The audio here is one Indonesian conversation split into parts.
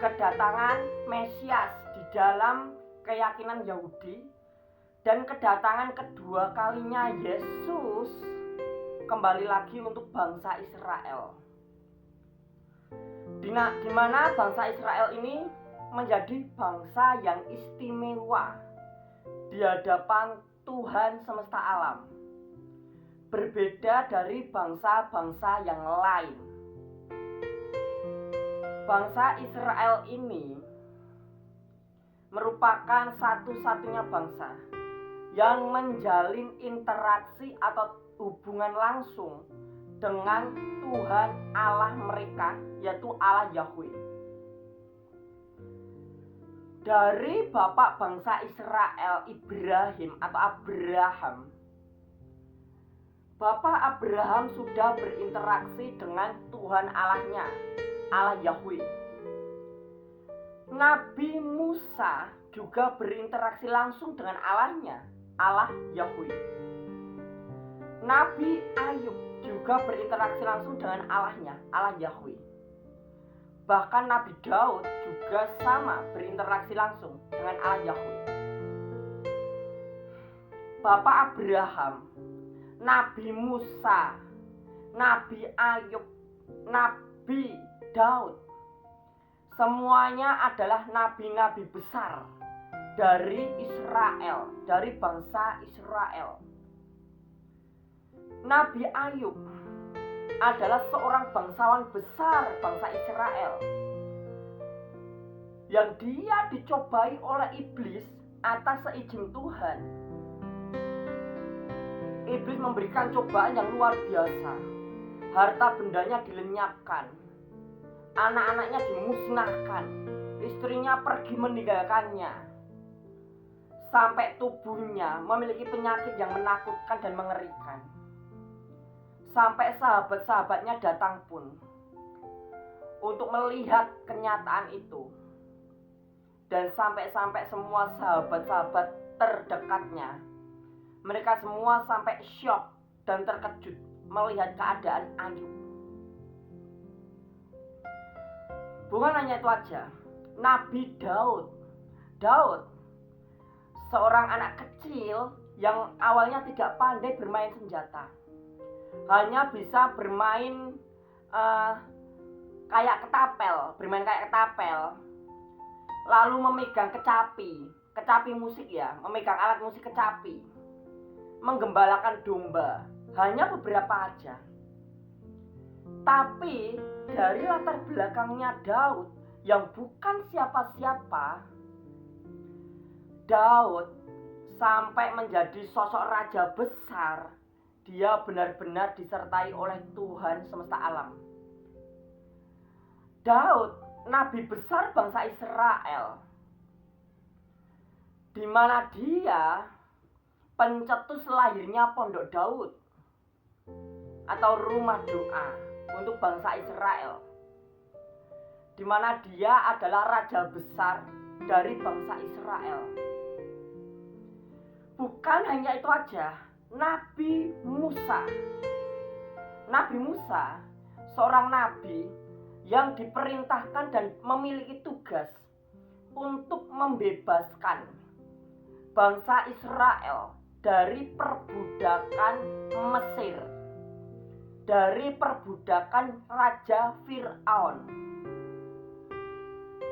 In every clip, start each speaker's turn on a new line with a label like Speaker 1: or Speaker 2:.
Speaker 1: kedatangan Mesias di dalam keyakinan Yahudi dan kedatangan kedua kalinya Yesus kembali lagi untuk bangsa Israel. Di mana bangsa Israel ini menjadi bangsa yang istimewa di hadapan Tuhan semesta alam, berbeda dari bangsa-bangsa yang lain. Bangsa Israel ini merupakan satu-satunya bangsa yang menjalin interaksi atau hubungan langsung dengan Tuhan Allah mereka, yaitu Allah Yahweh. Dari bapak bangsa Israel, Ibrahim atau Abraham, Bapak Abraham sudah berinteraksi dengan Tuhan Allahnya, Allah Yahweh. Nabi Musa juga berinteraksi langsung dengan Allahnya, Allah Yahweh. Nabi Ayub juga berinteraksi langsung dengan Allahnya, Allah Yahweh. Bahkan Nabi Daud juga sama berinteraksi langsung dengan Allah Yahweh. Bapak Abraham, Nabi Musa, Nabi Ayub, Nabi Daud, semuanya adalah nabi-nabi besar dari Israel, dari bangsa Israel. Nabi Ayub adalah seorang bangsawan besar bangsa Israel yang dia dicobai oleh iblis atas seizin Tuhan. Iblis memberikan cobaan yang luar biasa. Harta bendanya dilenyapkan, anak-anaknya dimusnahkan, istrinya pergi meninggalkannya, sampai tubuhnya memiliki penyakit yang menakutkan dan mengerikan. Sampai sahabat-sahabatnya datang pun untuk melihat kenyataan itu. Dan sampai-sampai semua sahabat-sahabat terdekatnya, mereka semua sampai syok dan terkejut melihat keadaan Ayub. Bukan hanya itu aja, Nabi Daud, seorang anak kecil yang awalnya tidak pandai bermain senjata, hanya bisa bermain kayak ketapel, lalu memegang kecapi musik ya, memegang alat musik kecapi, menggembalakan domba, hanya beberapa aja. Tapi dari latar belakangnya Daud yang bukan siapa-siapa, Daud sampai menjadi sosok raja besar. Dia benar-benar disertai oleh Tuhan semesta alam. Daud, nabi besar bangsa Israel, di mana dia pencetus lahirnya Pondok Daud atau rumah doa untuk bangsa Israel, di mana dia adalah raja besar dari bangsa Israel. Bukan hanya itu aja, Nabi Musa, seorang nabi yang diperintahkan dan memiliki tugas untuk membebaskan bangsa Israel dari perbudakan Mesir, dari perbudakan Raja Fir'aun.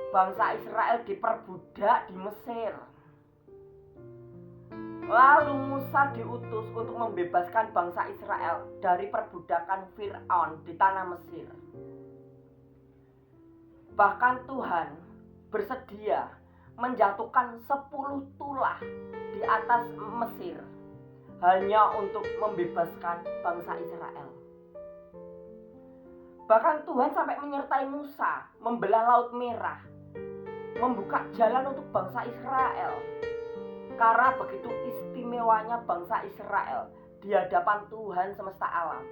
Speaker 1: Bangsa Israel diperbudak di Mesir. Lalu Musa diutus untuk membebaskan bangsa Israel dari perbudakan Fir'aun di tanah Mesir. Bahkan Tuhan bersedia menjatuhkan 10 tulah di atas Mesir hanya untuk membebaskan bangsa Israel. Bahkan Tuhan sampai menyertai Musa membelah Laut Merah, membuka jalan untuk bangsa Israel. Karena begitu istimewanya bangsa Israel di hadapan Tuhan semesta alam.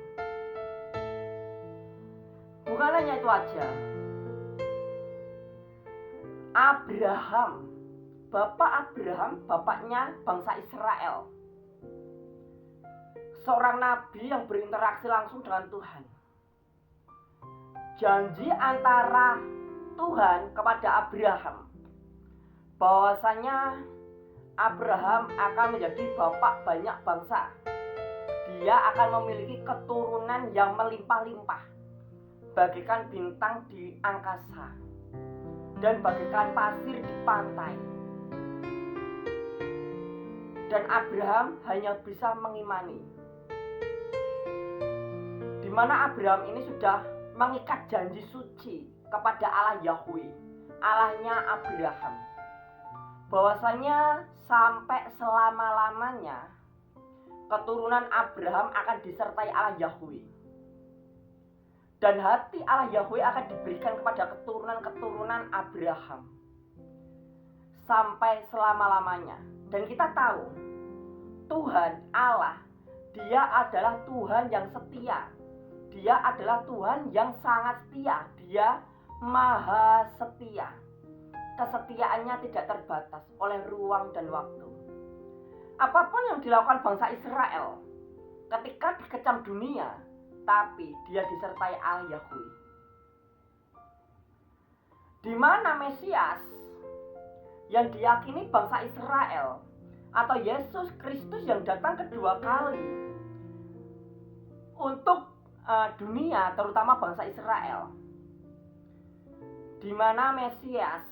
Speaker 1: Bukan hanya itu aja, Abraham, bapaknya bangsa Israel, seorang nabi yang berinteraksi langsung dengan Tuhan. Janji antara Tuhan kepada Abraham bahwasanya Abraham akan menjadi bapak banyak bangsa. Dia akan memiliki keturunan yang melimpah-limpah, bagaikan bintang di angkasa dan bagaikan pasir di pantai. Dan Abraham hanya bisa mengimani, di mana Abraham ini sudah mengikat janji suci kepada Allah Yahweh, Allahnya Abraham, bahwasanya sampai selama-lamanya keturunan Abraham akan disertai Allah Yahweh. Dan hati Allah Yahweh akan diberikan kepada keturunan-keturunan Abraham sampai selama-lamanya. Dan kita tahu Tuhan Allah, Dia adalah Tuhan yang setia. Dia adalah Tuhan yang sangat setia. Dia maha setia. Kesetiaannya tidak terbatas oleh ruang dan waktu. Apapun yang dilakukan bangsa Israel ketika dikecam dunia, tapi dia disertai Allah Yahweh. Di mana Mesias yang diyakini bangsa Israel atau Yesus Kristus yang datang kedua kali untuk dunia, terutama bangsa Israel, di mana Mesias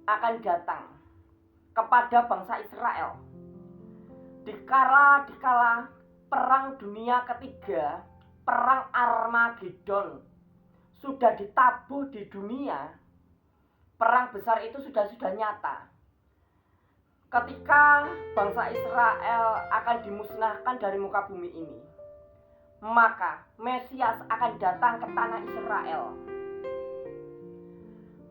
Speaker 1: akan datang kepada bangsa Israel dikala perang dunia ketiga, perang Armageddon sudah ditabuh di dunia. Perang besar itu sudah nyata. Ketika bangsa Israel akan dimusnahkan dari muka bumi ini, maka Mesias akan datang ke tanah Israel.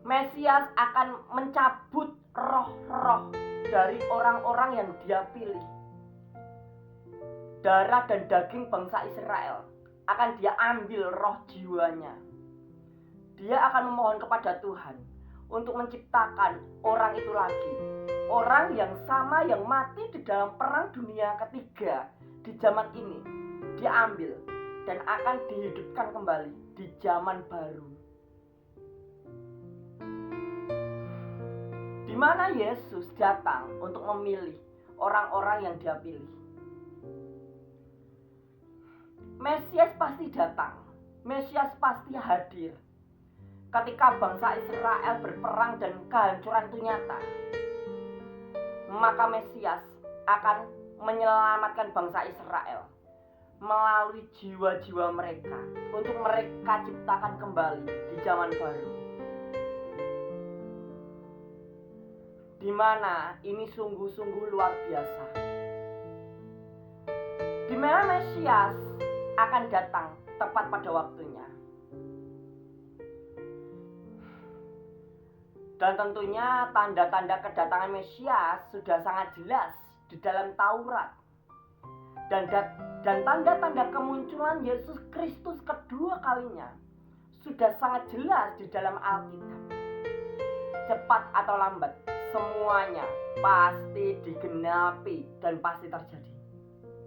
Speaker 1: Mesias akan mencabut roh-roh dari orang-orang yang dia pilih. Darah dan daging bangsa Israel akan dia ambil roh jiwanya. Dia akan memohon kepada Tuhan untuk menciptakan orang itu lagi. Orang yang sama yang mati di dalam perang dunia ketiga di zaman ini, dia ambil dan akan dihidupkan kembali di zaman baru. Di mana Yesus datang untuk memilih orang-orang yang dia pilih. Mesias pasti datang. Mesias pasti hadir ketika bangsa Israel berperang dan kehancuran itu nyata. Maka Mesias akan menyelamatkan bangsa Israel melalui jiwa-jiwa mereka untuk mereka ciptakan kembali di zaman baru. Di mana ini sungguh-sungguh luar biasa. Di mana Mesias akan datang tepat pada waktunya. Dan tentunya tanda-tanda kedatangan Mesias sudah sangat jelas di dalam Taurat. Dan tanda-tanda kemunculan Yesus Kristus kedua kalinya sudah sangat jelas di dalam Alkitab. Cepat atau lambat, semuanya pasti digenapi dan pasti terjadi.